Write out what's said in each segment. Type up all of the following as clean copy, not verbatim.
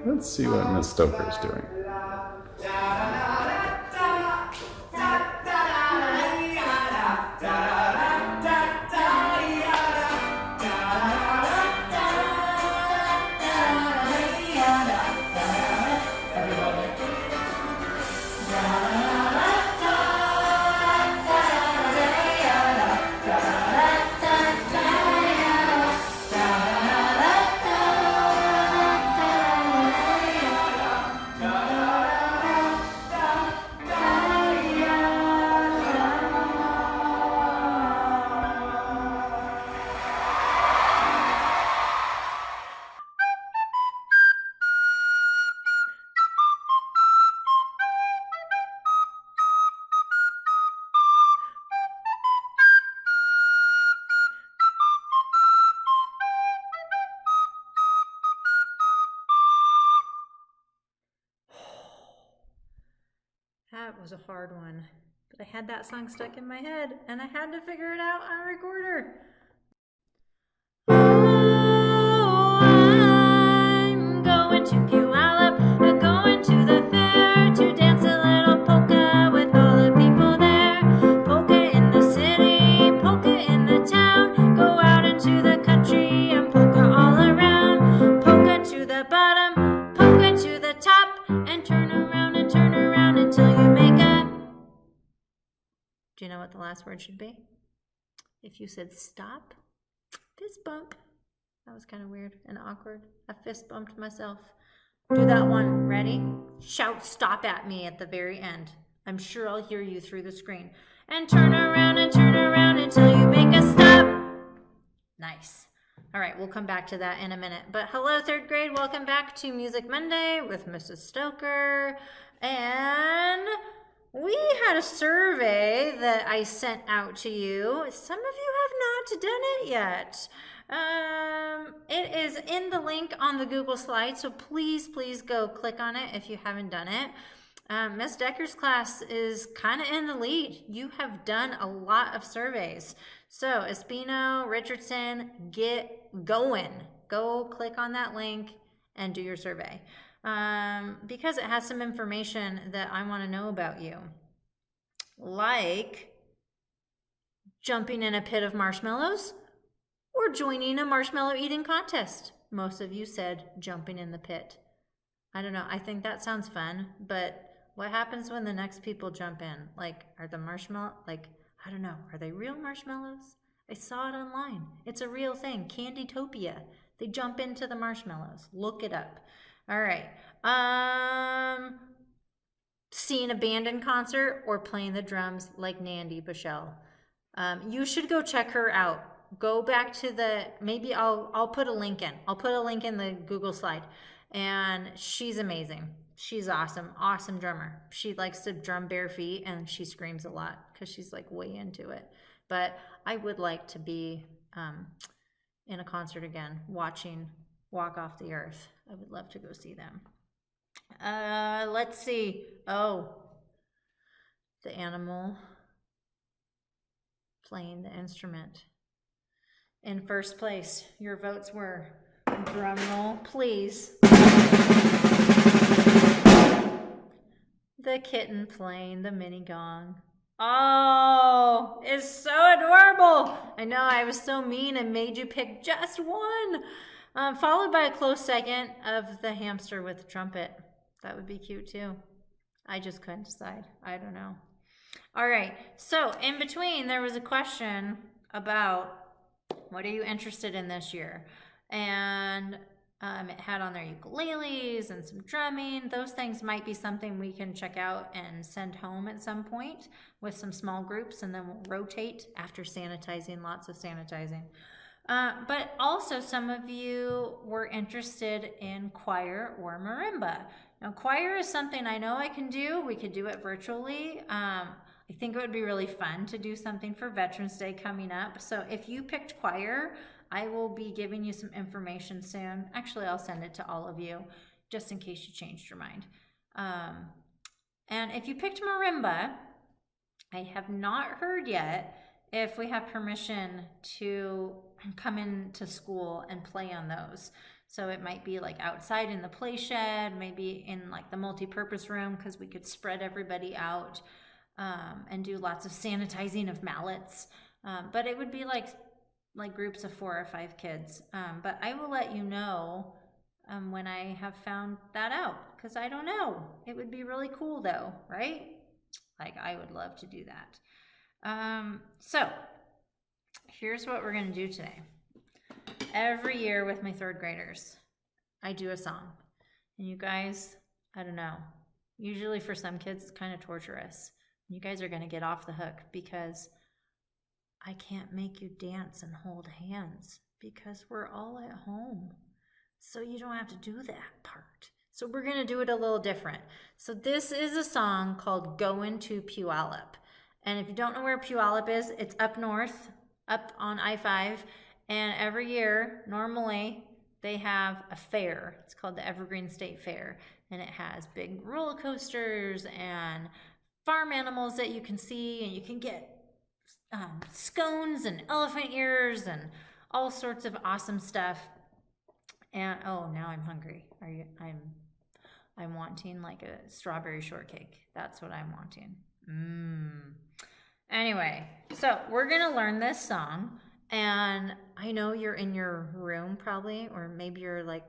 Let's see what Miss Stoker is doing. That was a hard one, but I had that song stuck in my head and I had to figure it out on a recorder. Oh, I'm going to Puyallup, I'm going to the fair to dance a little polka with all the people there. Polka in the city, polka in the town, go out into the country and polka all around. Polka to the bottom, polka to the top, and turn around until you make a... Do you know what the last word should be? If you said stop, fist bump. That was kind of weird and awkward. I fist bumped myself. Do that one. Ready? Shout stop at me at the very end. I'm sure I'll hear you through the screen. And turn around until you make a stop. Nice. All right, we'll come back to that in a minute. But hello, third grade. Welcome back to Music Monday with Mrs. Stoker. And we had a survey that I sent out to you. Some of you have not done it yet. It is in the link on the Google slide, so please go click on it if you haven't done it. Miss Decker's class is kind of in the lead. You have done a lot of surveys. So Espino, Richardson, get going. Go click on that link and do your survey. Because it has some information that I want to know about you. Like jumping in a pit of marshmallows or joining a marshmallow eating contest. Most of you said jumping in the pit. I don't know, I think that sounds fun, but what happens when the next people jump in? Like, are the marshmallow, like, I don't know, are they real marshmallows? I saw it online. It's a real thing, Candytopia. They jump into the marshmallows. Look it up. All right. Seeing a band in concert or playing the drums like Nandi Bichelle. You should go check her out. Go back to the, maybe I'll put a link in. I'll put a link in the Google slide. And she's amazing. She's awesome. Awesome drummer. She likes to drum bare feet and she screams a lot because she's like way into it. But I would like to be in a concert again, watching Walk Off the Earth. I would love to go see them. Let's see. Oh, the animal playing the instrument. In first place, your votes were, drum roll, please. The kitten playing the mini gong. Oh, it's so adorable. I know I was so mean and made you pick just one. Followed by a close second of the hamster with the trumpet. That would be cute too. I just couldn't decide. I don't know. All right, so in between there was a question about what are you interested in this year? And it had on there ukuleles and some drumming. Those things might be something we can check out and send home at some point with some small groups, and then we'll rotate after sanitizing, lots of sanitizing. But also some of you were interested in choir or marimba. Now choir is something I know I can do. We could do it virtually. I think it would be really fun to do something for Veterans Day coming up. So if you picked choir, I will be giving you some information soon. Actually, I'll send it to all of you just in case you changed your mind. And if you picked marimba, I have not heard yet if we have permission to come into school and play on those. So it might be like outside in the play shed, maybe in like the multi-purpose room, because we could spread everybody out and do lots of sanitizing of mallets. But it would be like groups of 4 or 5 kids. But I will let you know when I have found that out, because I don't know. It would be really cool though, right? Like I would love to do that. So here's what we're gonna do today. Every year with my 3rd graders, I do a song. And you guys, I don't know, usually for some kids it's kind of torturous. You guys are gonna get off the hook because I can't make you dance and hold hands because we're all at home. So you don't have to do that part. So we're gonna do it a little different. So this is a song called Goin To Puyallup. And if you don't know where Puyallup is, it's up north, up on I-5. And every year, normally, they have a fair. It's called the Evergreen State Fair. And it has big roller coasters and farm animals that you can see. And you can get scones and elephant ears and all sorts of awesome stuff. And oh, now I'm hungry. I'm wanting like a strawberry shortcake. That's what I'm wanting. Anyway, so we're gonna learn this song, and I know you're in your room probably, or maybe you're like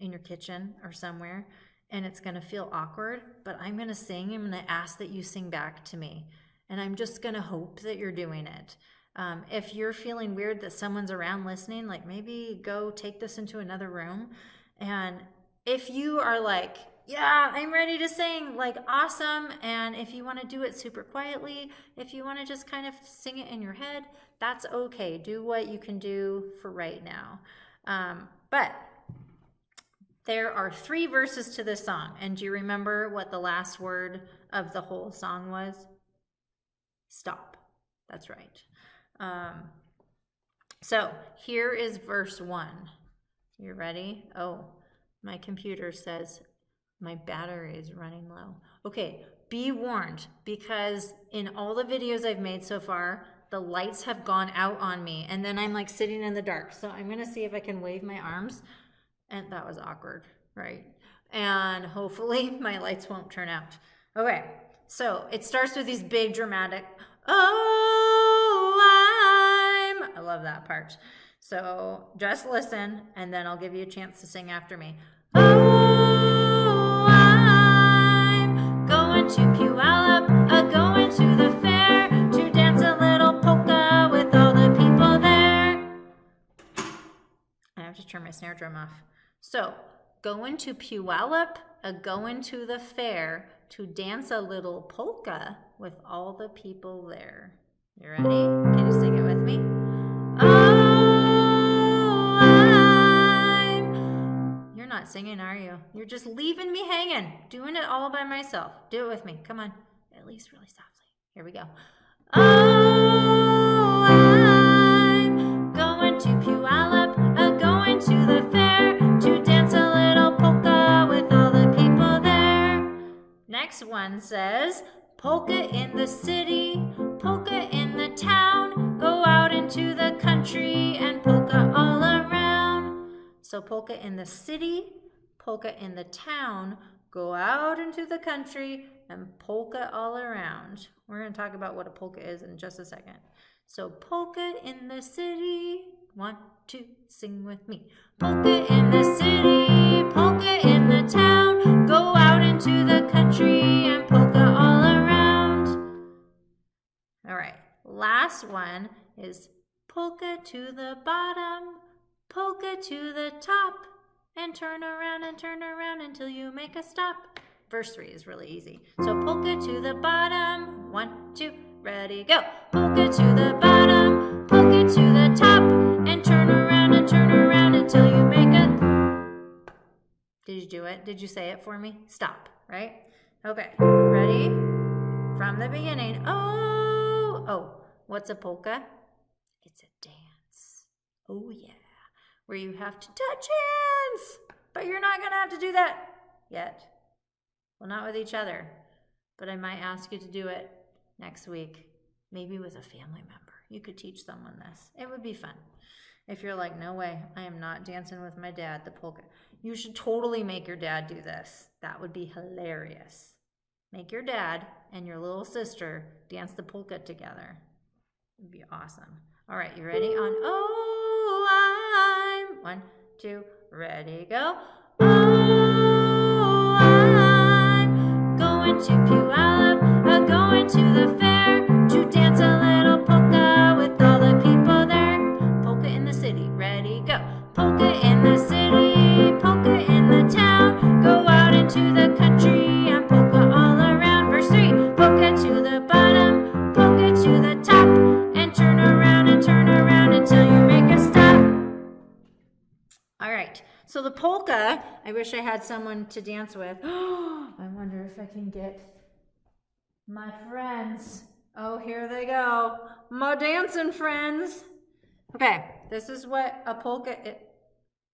in your kitchen or somewhere, and it's gonna feel awkward, but I'm gonna sing. I'm gonna ask that you sing back to me. And I'm just gonna hope that you're doing it. If you're feeling weird that someone's around listening, like maybe go take this into another room. And if you are like, yeah, I'm ready to sing, like awesome. And if you wanna do it super quietly, if you wanna just kind of sing it in your head, that's okay. Do what you can do for right now. But there are 3 verses to this song. And do you remember what the last word of the whole song was? Stop. That's right. So here is verse 1. You ready? Oh, my computer says my battery is running low. Okay, be warned, because in all the videos I've made so far, the lights have gone out on me, and then I'm like sitting in the dark. So I'm gonna see if I can wave my arms, and that was awkward, right? And hopefully my lights won't turn out. Okay, so it starts with these big dramatic, I love that part. So just listen, and then I'll give you a chance to sing after me. Oh, I'm going to Puyallup, going to the fair, to dance a little polka with all the people there. I have to turn my snare drum off. So, going to Puyallup, going to the fair, to dance a little polka with all the people there. You ready? Can you sing it with me? You're not singing, are you? You're just leaving me hanging, doing it all by myself. Do it with me. Come on. At least really softly. Here we go. Oh, I'm going to Puyallup, going to the fair, to dance a little polka with all the people there. Next one says, polka in the city, polka in the town, go out into the country and polka all around. So polka in the city, polka in the town, go out into the country and polka all around. We're going to talk about what a polka is in just a second. So polka in the city, 1, 2, sing with me. Polka in the city, polka in the town, go out into the country and polka all around. All right, last one is polka to the bottom, polka to the top, and turn around until you make a stop. Verse 3 is really easy. So polka to the bottom, 1, 2, ready, go. Polka to the bottom, polka to the top, and turn around until you make a... Did you do it? Did you say it for me? Stop, right? Okay, ready? From the beginning. Oh, what's a polka? It's a dance. Oh yeah, where you have to touch hands, but you're not gonna have to do that yet. Well, not with each other, but I might ask you to do it next week, maybe with a family member. You could teach someone this. It would be fun. If you're like, no way, I am not dancing with my dad, the polka. You should totally make your dad do this. That would be hilarious. Make your dad and your little sister dance the polka together. It'd be awesome. All right, you ready? On oh, I'm 1, 2, ready, go. Oh, I'm going to Puyallup, going to the fair to dance a little polka with all the people there. Polka in the city, ready, go. Polka in the city, polka in the town. Go out into the country and polka all around. Verse 3, polka to the bottom, polka to the top, and turn around until you make a stop. All right, so the polka, I wish I had someone to dance with. I wonder if I can get my friends. Oh, here they go. My dancing friends. Okay, this is what a polka is.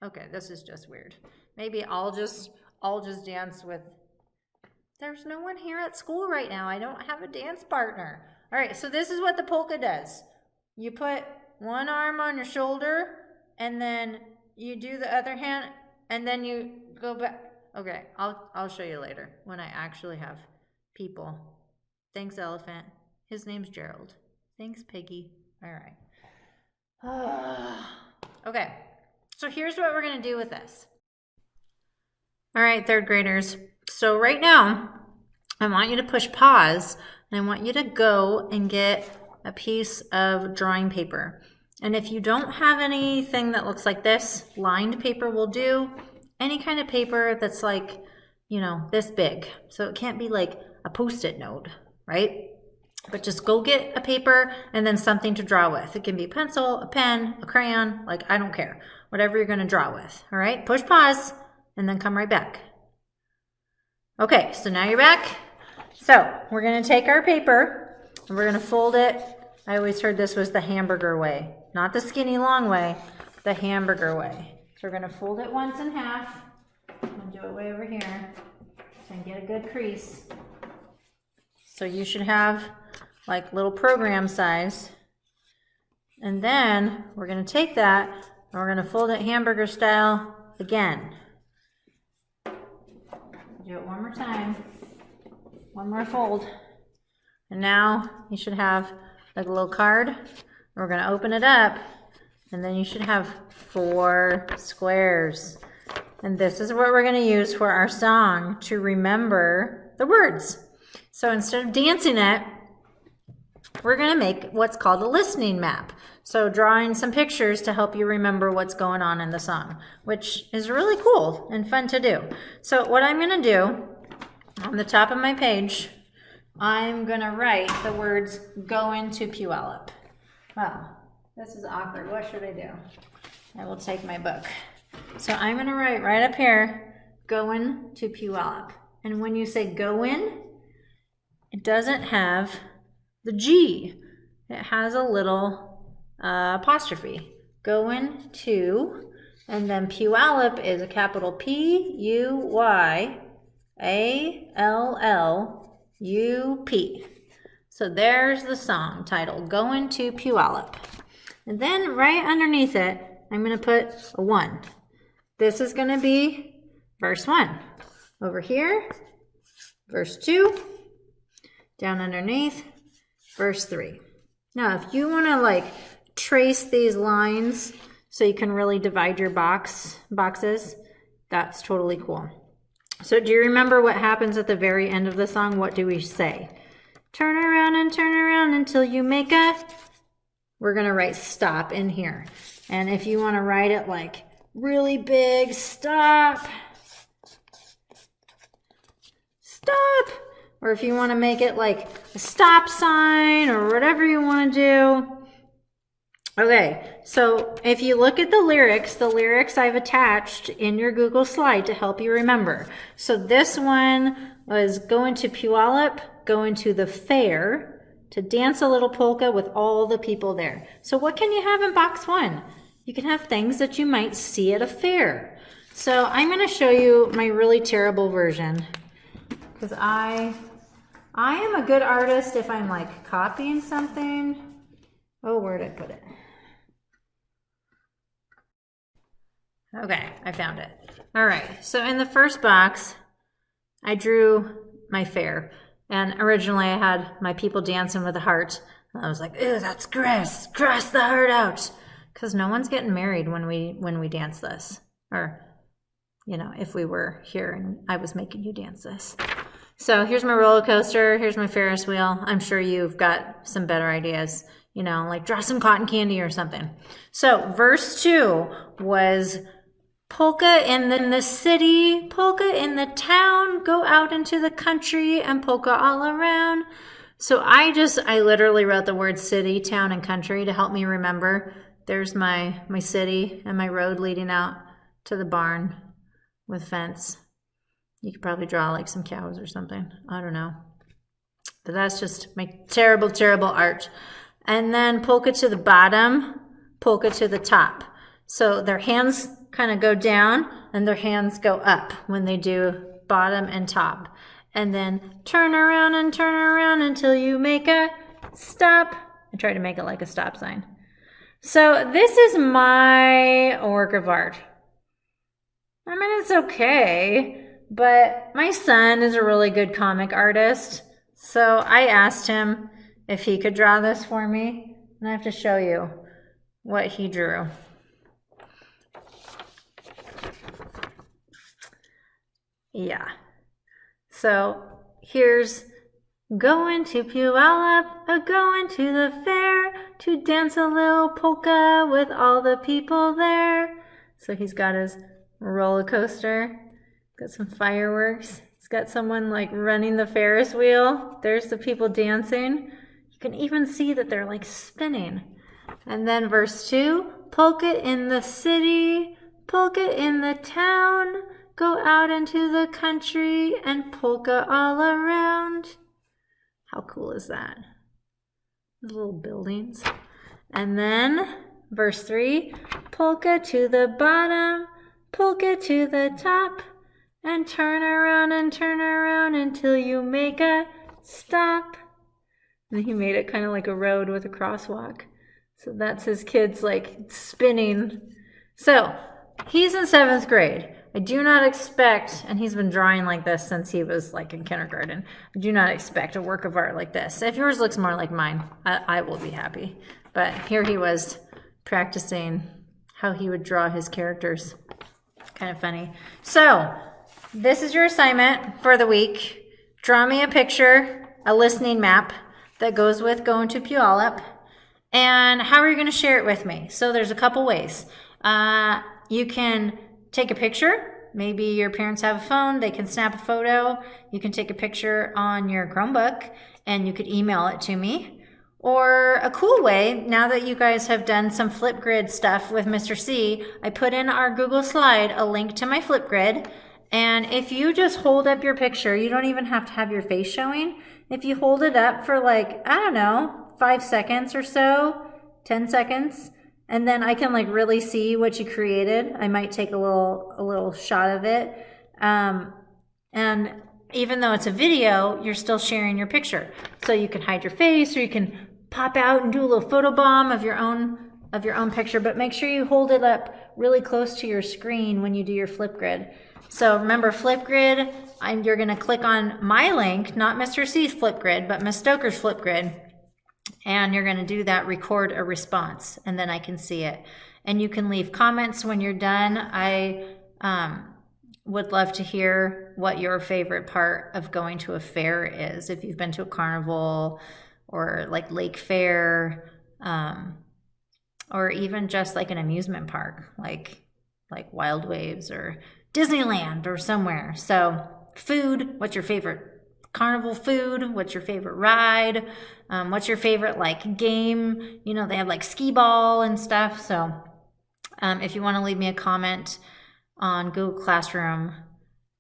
Okay, this is just weird. Maybe I'll just dance with. There's no one here at school right now. I don't have a dance partner. All right, so this is what the polka does. You put one arm on your shoulder, and then you do the other hand, and then you go back. Okay, I'll show you later when I actually have people. Thanks, Elephant. His name's Gerald. Thanks, Piggy. All right. Okay, so here's what we're going to do with this. All right, third graders. So right now, I want you to push pause, and I want you to go and get a piece of drawing paper. And if you don't have anything that looks like this, lined paper will do. Any kind of paper that's like, you know, this big. So it can't be like a Post-it note, right? But just go get a paper and then something to draw with. It can be a pencil, a pen, a crayon, like I don't care. Whatever you're gonna draw with, all right? Push pause and then come right back. Okay, so now you're back. So we're gonna take our paper and we're gonna fold it. I always heard this was the hamburger way, not the skinny long way, the hamburger way. So we're gonna fold it once in half. I'm gonna do it way over here so I can get a good crease. So you should have like little program size. And then we're gonna take that and we're gonna fold it hamburger style again. Do it one more time. One more fold. And now you should have like a little card. We're gonna open it up and then you should have 4 squares. And this is what we're gonna use for our song to remember the words. So instead of dancing it, we're gonna make what's called a listening map. So drawing some pictures to help you remember what's going on in the song, which is really cool and fun to do. So what I'm gonna do, on the top of my page, I'm gonna write the words Goin To Puyallup. Wow, this is awkward. What should I do? I will take my book. So I'm gonna write right up here, Goin To Puyallup. And when you say goin, it doesn't have the G. It has a little apostrophe. Goin to, and then Puyallup is a capital P-U-Y-A-L-L-U-P. So there's the song title, Goin To Puyallup. And then right underneath it, I'm gonna put a 1. This is gonna be verse 1. Over here, verse 2, down underneath, verse 3. Now, if you want to like trace these lines so you can really divide your boxes, that's totally cool. So do you remember what happens at the very end of the song? What do we say? Turn around until you make a... We're going to write stop in here. And if you want to write it like really big, stop. Stop. Or if you want to make it like a stop sign or whatever you want to do. Okay, so if you look at the lyrics I've attached in your Google slide to help you remember. So this one was Goin To Puyallup, going to the fair to dance a little polka with all the people there. So what can you have in box 1? You can have things that you might see at a fair. So I'm going to show you my really terrible version because I am a good artist if I'm like copying something. Oh, where'd I put it? Okay, I found it. All right, so in the first box, I drew my fair. And originally I had my people dancing with a heart. And I was like, ew, that's gross. Cross the heart out. Because no one's getting married when we dance this. Or, you know, if we were here and I was making you dance this. So here's my roller coaster. Here's my Ferris wheel. I'm sure you've got some better ideas. You know, like draw some cotton candy or something. So verse 2 was polka in the city, polka in the town, go out into the country and polka all around. So I literally wrote the words city, town, and country to help me remember. There's my city and my road leading out to the barn with fence. You could probably draw like some cows or something. I don't know. But that's just my terrible, terrible art. And then polka to the bottom, polka to the top. So their hands kind of go down and their hands go up when they do bottom and top. And then turn around until you make a stop. I try to make it like a stop sign. So this is my work of art. I mean, it's okay. But my son is a really good comic artist, so I asked him if he could draw this for me, and I have to show you what he drew. Yeah. So here's Goin to Puyallup, a-going to the fair, to dance a little polka with all the people there. So he's got his roller coaster. Got some fireworks. It's got someone like running the Ferris wheel. There's the people dancing. You can even see that they're like spinning. And then verse 2, polka in the city, polka in the town, go out into the country and polka all around. How cool is that? The little buildings. And then verse 3, polka to the bottom, polka to the top, and turn around until you make a stop. And he made it kind of like a road with a crosswalk. So that's his kids like spinning. So he's in 7th grade. I do not expect, and he's been drawing like this since he was like in kindergarten. I do not expect a work of art like this. If yours looks more like mine, I will be happy. But here he was practicing how he would draw his characters. Kind of funny. So this is your assignment for the week. Draw me a picture, a listening map that goes with Goin To Puyallup. And how are you going to share it with me? So there's a couple ways. You can take a picture. Maybe your parents have a phone. They can snap a photo. You can take a picture on your Chromebook and you could email it to me. Or a cool way, now that you guys have done some Flipgrid stuff with Mr. C, I put in our Google slide a link to my Flipgrid. And if you just hold up your picture, you don't even have to have your face showing. If you hold it up for like, I don't know, 5 seconds or so, 10 seconds, and then I can like really see what you created. I might take a little shot of it. And even though it's a video, you're still sharing your picture. So you can hide your face or you can pop out and do a little photo bomb of your own picture, but make sure you hold it up really close to your screen when you do your Flipgrid. So remember Flipgrid, you're gonna click on my link, not Mr. C's Flipgrid, but Ms. Stoker's Flipgrid. And you're gonna do that record a response and then I can see it. And you can leave comments when you're done. I would love to hear what your favorite part of going to a fair is. If you've been to a carnival or like lake fair, or even just like an amusement park, like Wild Waves or Disneyland or somewhere. So food, what's your favorite carnival food? What's your favorite ride? What's your favorite like game? You know, they have like skee ball and stuff. So if you want to leave me a comment on Google Classroom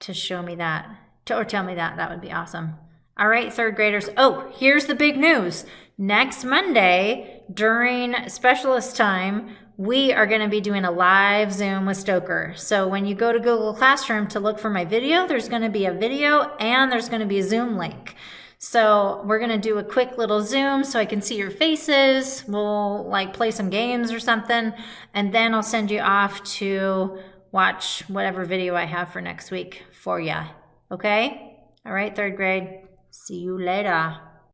to show me that, or tell me that, that would be awesome. All right, 3rd graders. Oh, here's the big news. Next Monday during specialist time, we are going to be doing a live Zoom with Stoker. So when you go to Google Classroom to look for my video, there's going to be a video and there's going to be a Zoom link. So we're going to do a quick little Zoom so I can see your faces. We'll like play some games or something. And then I'll send you off to watch whatever video I have for next week for ya. Okay? All right, third grade. See you later.